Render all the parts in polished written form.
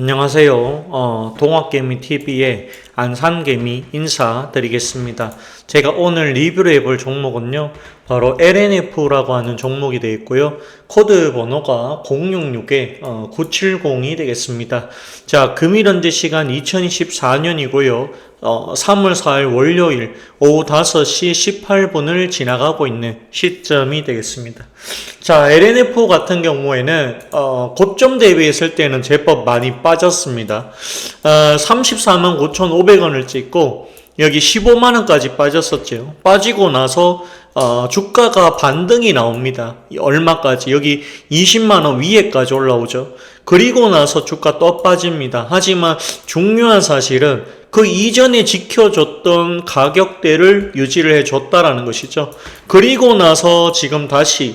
안녕하세요. 동학개미TV의 안산개미 인사드리겠습니다. 제가 오늘 리뷰를 해볼 종목은요, 바로 LNF라고 하는 종목이 되어 있고요. 코드 번호가 066-970이 되겠습니다. 자, 금일 현재 시간 2024년이고요. 3월 4일 월요일 오후 5시 18분을 지나가고 있는 시점이 되겠습니다. 자, LNF 같은 경우에는 고점 대비했을 때는 제법 많이 빠졌습니다. 34만 9,500원을 찍고 여기 15만원까지 빠졌었죠. 빠지고 나서 주가가 반등이 나옵니다. 얼마까지? 여기 20만원 위에까지 올라오죠. 그리고 나서 주가 또 빠집니다. 하지만 중요한 사실은 그 이전에 지켜줬던 가격대를 유지를 해줬다라는 것이죠. 그리고 나서 지금 다시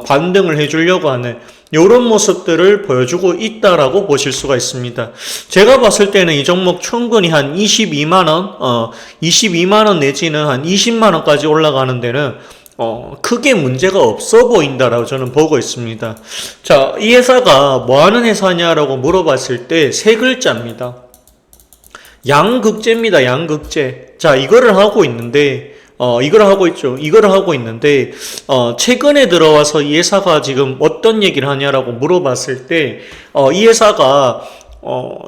반등을 해주려고 하는 이런 모습들을 보여주고 있다라고 보실 수가 있습니다. 제가 봤을 때는 이 종목 충분히 한 22만원 내지는 한 20만원까지 올라가는 데는 크게 문제가 없어 보인다라고 저는 보고 있습니다. 자, 이 회사가 뭐 하는 회사냐라고 물어봤을 때 세 글자입니다. 양극재입니다. 양극재. 자, 이거를 하고 있는데 이걸 하고 있죠. 이거를 하고 있는데 최근에 들어와서 이 회사가 지금 어떤 얘기를 하냐라고 물어봤을 때 이 회사가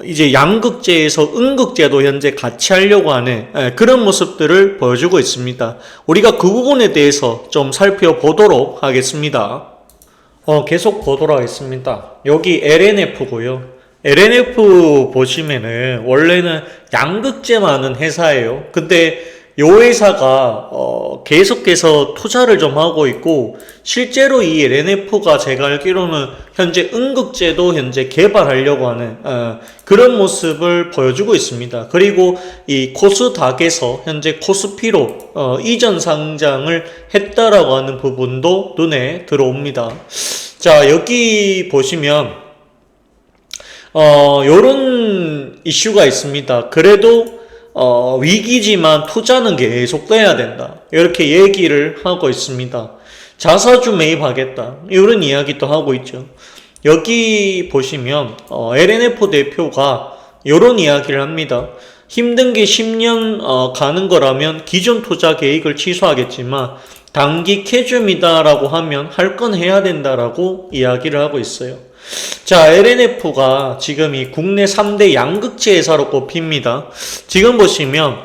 이제 양극재에서 음극재도 현재 같이 하려고 하는 그런 모습들을 보여주고 있습니다. 우리가 그 부분에 대해서 좀 살펴보도록 하겠습니다. 계속 보도록 하겠습니다. 여기 LNF고요. LNF 보시면은 원래는 양극재만 하는 회사예요. 근데 이 회사가 계속해서 투자를 좀 하고 있고, 실제로 이 LNF가 제가 알기로는 현재 음극재도 현재 개발하려고 하는 그런 모습을 보여주고 있습니다. 그리고 이 코스닥에서 현재 코스피로 이전 상장을 했다라고 하는 부분도 눈에 들어옵니다. 자, 여기 보시면 요런 이슈가 있습니다. 그래도 위기지만 투자는 계속돼야 된다, 이렇게 얘기를 하고 있습니다. 자사주 매입하겠다, 이런 이야기도 하고 있죠. 여기 보시면 LNF 대표가 이런 이야기를 합니다. 힘든 게 10년 가는 거라면 기존 투자 계획을 취소하겠지만 단기 캐즘이다 라고 하면 할 건 해야 된다라고 이야기를 하고 있어요. 자, LNF가 지금 이 국내 3대 양극재 회사로 꼽힙니다. 지금 보시면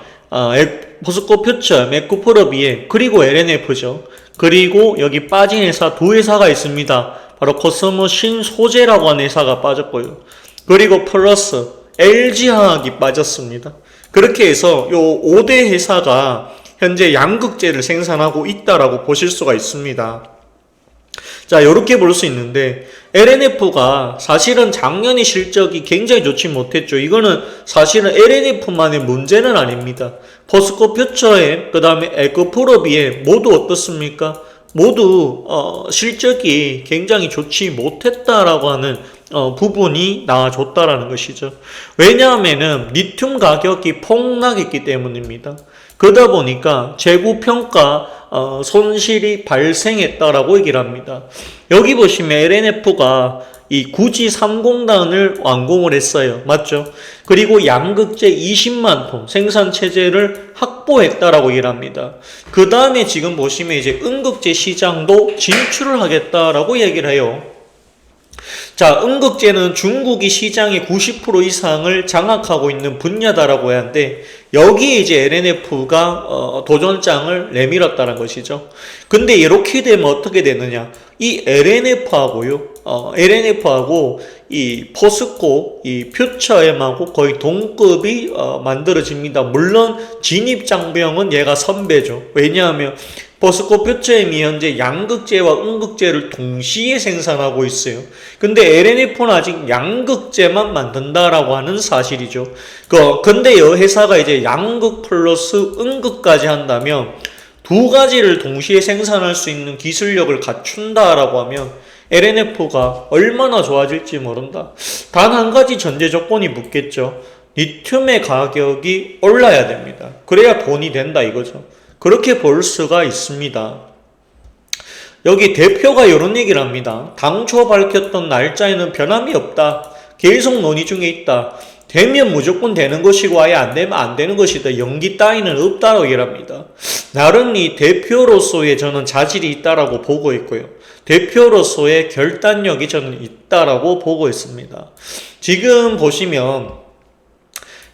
포스코 퓨처, 메코프로 비엠, 그리고 LNF죠. 그리고 여기 빠진 회사 두 회사가 있습니다. 바로 코스모 신소재라고 하는 회사가 빠졌고요. 그리고 플러스 LG화학이 빠졌습니다. 그렇게 해서 요 5대 회사가 현재 양극재를 생산하고 있다라고 보실 수가 있습니다. 자, 이렇게 볼 수 있는데 LNF가 사실은 작년의 실적이 굉장히 좋지 못했죠. 이거는 사실은 LNF만의 문제는 아닙니다. 포스코 퓨처에 그 다음에 에코프로비에 모두 어떻습니까? 모두 실적이 굉장히 좋지 못했다라고 하는 부분이 나와줬다라는 것이죠. 왜냐하면은 리튬 가격이 폭락했기 때문입니다. 그러다 보니까 재고평가 손실이 발생했다라고 얘기를 합니다. 여기 보시면 LNF가 이 구지 3공단을 완공을 했어요. 맞죠? 그리고 양극재 20만 톤 생산 체제를 확보했다라고 얘기를 합니다. 그 다음에 지금 보시면 이제 음극재 시장도 진출을 하겠다라고 얘기를 해요. 자, 음극재는 중국이 시장의 90% 이상을 장악하고 있는 분야다라고 해야 하는데, 여기에 이제 LNF가 도전장을 내밀었다는 것이죠. 근데 이렇게 되면 어떻게 되느냐? 이 LNF하고 이 포스코, 이 퓨처엠하고 거의 동급이 만들어집니다. 물론 진입장벽은 얘가 선배죠. 왜냐하면 포스코 퓨처엠이 현재 양극재와 음극재를 동시에 생산하고 있어요. 근데 LNF는 아직 양극재만 만든다라고 하는 사실이죠. 근데 이 회사가 이제 양극 플러스 음극까지 한다면 두 가지를 동시에 생산할 수 있는 기술력을 갖춘다라고 하면 LNF가 얼마나 좋아질지 모른다. 단 한 가지 전제 조건이 붙겠죠. 리튬의 가격이 올라야 됩니다. 그래야 돈이 된다 이거죠. 그렇게 볼 수가 있습니다. 여기 대표가 이런 얘기를 합니다. 당초 밝혔던 날짜에는 변함이 없다. 계속 논의 중에 있다. 되면 무조건 되는 것이고 아예 안 되면 안 되는 것이다. 연기 따위는 없다고 얘기합니다. 나름이 대표로서의 저는 자질이 있다라고 보고 있고요. 대표로서의 결단력이 저는 있다라고 보고 있습니다. 지금 보시면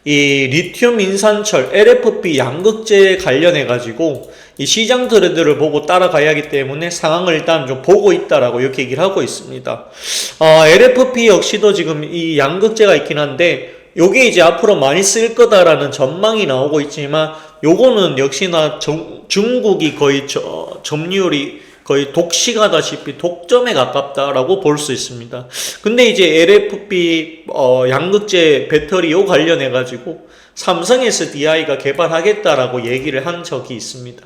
이 리튬 인산철 LFP 양극재 관련해 가지고 이 시장 트렌드를 보고 따라가야 하기 때문에 상황을 일단 좀 보고 있다라고 이렇게 얘기를 하고 있습니다. LFP 역시도 지금 이 양극재가 있긴 한데 요게 이제 앞으로 많이 쓸 거다라는 전망이 나오고 있지만 요거는 역시나 중국이 거의 점유율이 거의 독식하다시피 독점에 가깝다라고 볼 수 있습니다. 근데 이제 LFP 양극재 배터리 요 관련해 가지고 삼성 SDI가 개발하겠다라고 얘기를 한 적이 있습니다.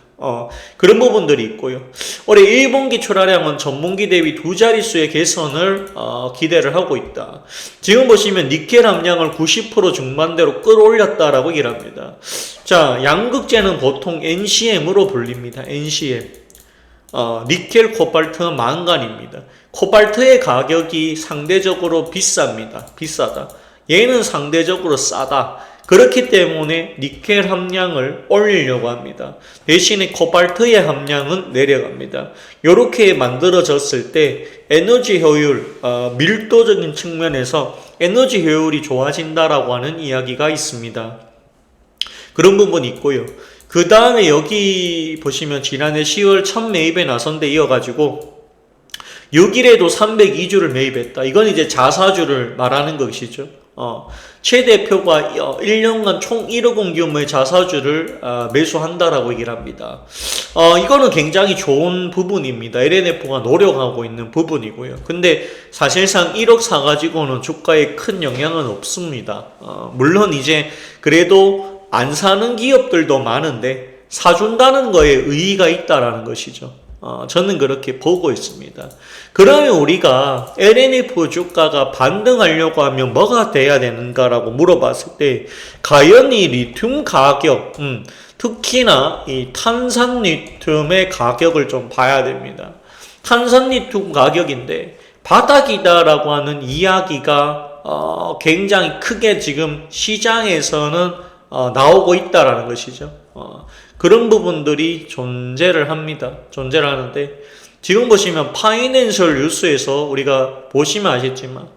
그런 부분들이 있고요. 올해 1분기 출하량은 전분기 대비 두 자릿수의 개선을 기대를 하고 있다. 지금 보시면 니켈 함량을 90% 중반대로 끌어올렸다라고 얘기를 합니다. 자, 양극재는 보통 NCM으로 불립니다. NCM. 니켈, 코발트, 망간입니다. 코발트의 가격이 상대적으로 비싸다. 얘는 상대적으로 싸다. 그렇기 때문에 니켈 함량을 올리려고 합니다. 대신에 코발트의 함량은 내려갑니다. 이렇게 만들어졌을 때 에너지 효율, 밀도적인 측면에서 에너지 효율이 좋아진다라고 하는 이야기가 있습니다. 그런 부분이 있고요. 그 다음에 여기 보시면 지난해 10월 첫 매입에 나선 데 이어가지고 6일에도 302주를 매입했다. 이건 이제 자사주를 말하는 것이죠. 최대표가 1년간 총 1억 원 규모의 자사주를 매수한다라고 얘기를 합니다. 이거는 굉장히 좋은 부분입니다. LNF가 노력하고 있는 부분이고요. 근데 사실상 1억 사가지고는 주가에 큰 영향은 없습니다. 물론 이제 그래도 안 사는 기업들도 많은데 사준다는 거에 의의가 있다라는 것이죠. 저는 그렇게 보고 있습니다. 그러면 우리가 LNF 주가가 반등하려고 하면 뭐가 돼야 되는가라고 물어봤을 때 과연 이 리튬 가격, 특히나 이 탄산 리튬의 가격을 좀 봐야 됩니다. 탄산 리튬 가격인데 바닥이다라고 하는 이야기가 굉장히 크게 지금 시장에서는 나오고 있다라는 것이죠. 그런 부분들이 존재를 합니다. 존재를 하는데 지금 보시면 파이낸셜 뉴스에서 우리가 보시면 아시겠지만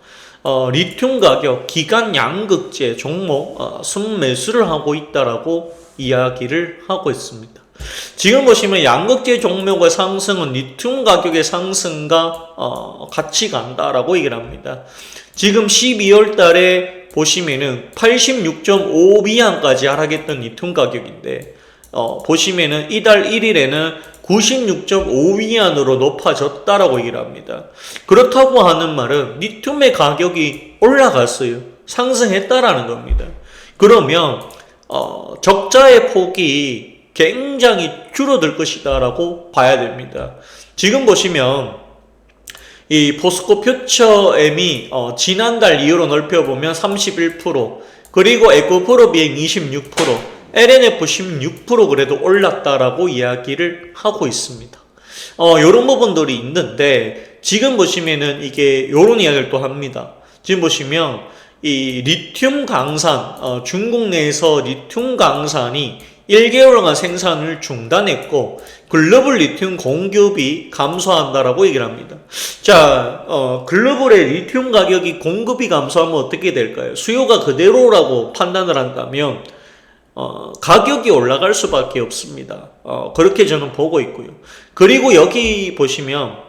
리튬 가격 기간 양극재 종목 순매수를 하고 있다라고 이야기를 하고 있습니다. 지금 보시면 양극재 종목의 상승은 리튬 가격의 상승과 같이 간다라고 얘기를 합니다. 지금 12월 달에 보시면은 86.5위안까지 하락했던 리튬 가격인데 보시면은 이달 1일에는 96.5위안으로 높아졌다라고 얘기를 합니다. 그렇다고 하는 말은 리튬의 가격이 올라갔어요. 상승했다라는 겁니다. 그러면 적자의 폭이 굉장히 줄어들 것이다라고 봐야 됩니다. 지금 보시면 이 포스코 퓨처엠이 지난달 이후로 넓혀보면 31%, 그리고 에코프로 비행 26%, LNF 16% 그래도 올랐다라고 이야기를 하고 있습니다. 요런 부분들이 있는데 지금 보시면은 이게 요런 이야기를 또 합니다. 지금 보시면 이 리튬 강산, 중국 내에서 리튬 강산이 1개월간 생산을 중단했고 글로벌 리튬 공급이 감소한다라고 얘기를 합니다. 자, 글로벌의 리튬 가격이 공급이 감소하면 어떻게 될까요? 수요가 그대로라고 판단을 한다면 가격이 올라갈 수밖에 없습니다. 그렇게 저는 보고 있고요. 그리고 여기 보시면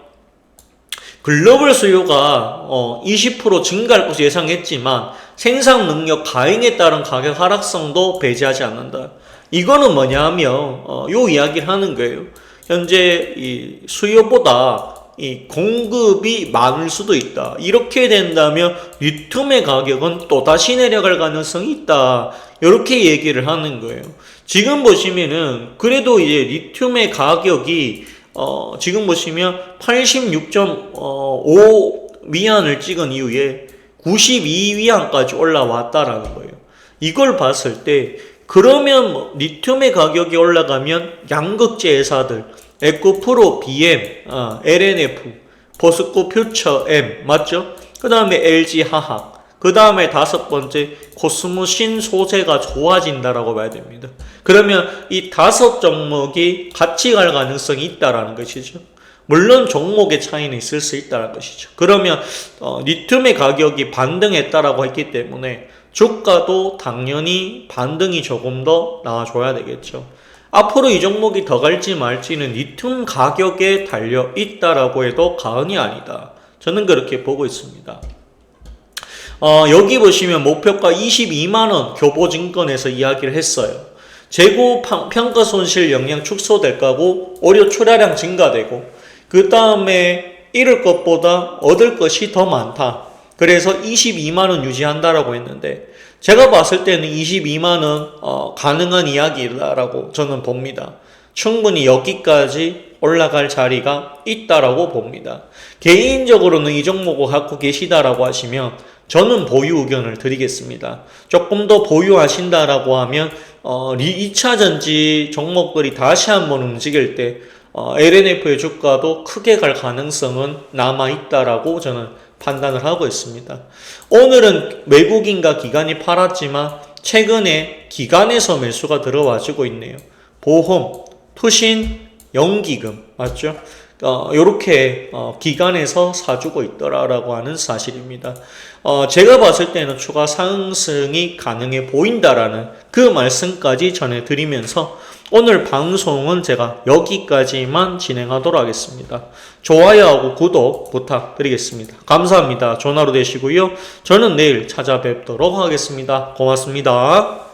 글로벌 수요가 20% 증가할 것을 예상했지만 생산 능력 가행에 따른 가격 하락성도 배제하지 않는다. 이거는 뭐냐 하면 요 이야기를 하는 거예요. 현재 이 수요보다 이 공급이 많을 수도 있다. 이렇게 된다면 리튬의 가격은 또다시 내려갈 가능성이 있다. 이렇게 얘기를 하는 거예요. 지금 보시면은 그래도 이제 리튬의 가격이 지금 보시면 86.5위안을 찍은 이후에 92위안까지 올라왔다라는 거예요. 이걸 봤을 때 그러면 리튬의 가격이 올라가면 양극재 회사들 에코프로 BM, LNF, 포스코 퓨처 M 맞죠? 그 다음에 LG 화학, 그 다음에 다섯 번째, 코스모신 소재가 좋아진다라고 봐야 됩니다. 그러면 이 다섯 종목이 같이 갈 가능성이 있다라는 것이죠. 물론 종목의 차이는 있을 수 있다는 것이죠. 그러면 리튬의 가격이 반등했다라고 했기 때문에 주가도 당연히 반등이 조금 더 나와줘야 되겠죠. 앞으로 이 종목이 더 갈지 말지는 리튬 가격에 달려 있다라고 해도 과언이 아니다. 저는 그렇게 보고 있습니다. 여기 보시면 목표가 22만원 교보증권에서 이야기를 했어요. 재고 평가 손실 영향 축소될 거고 오히려 출하량 증가되고 그 다음에 잃을 것보다 얻을 것이 더 많다. 그래서 22만원 유지한다라고 했는데 제가 봤을 때는 22만원 가능한 이야기다라고 저는 봅니다. 충분히 여기까지 올라갈 자리가 있다라고 봅니다. 개인적으로는 이 종목을 갖고 계시다라고 하시면 저는 보유 의견을 드리겠습니다. 조금 더 보유하신다라고 하면 2차전지 종목들이 다시 한번 움직일 때 LNF의 주가도 크게 갈 가능성은 남아있다라고 저는 판단을 하고 있습니다. 오늘은 외국인과 기관이 팔았지만 최근에 기관에서 매수가 들어와주고 있네요. 보험, 투신, 연기금 맞죠? 요렇게 기관에서 사주고 있더라라고 하는 사실입니다. 제가 봤을 때는 추가 상승이 가능해 보인다라는 그 말씀까지 전해드리면서 오늘 방송은 제가 여기까지만 진행하도록 하겠습니다. 좋아요하고 구독 부탁드리겠습니다. 감사합니다. 좋은 하루 되시고요. 저는 내일 찾아뵙도록 하겠습니다. 고맙습니다.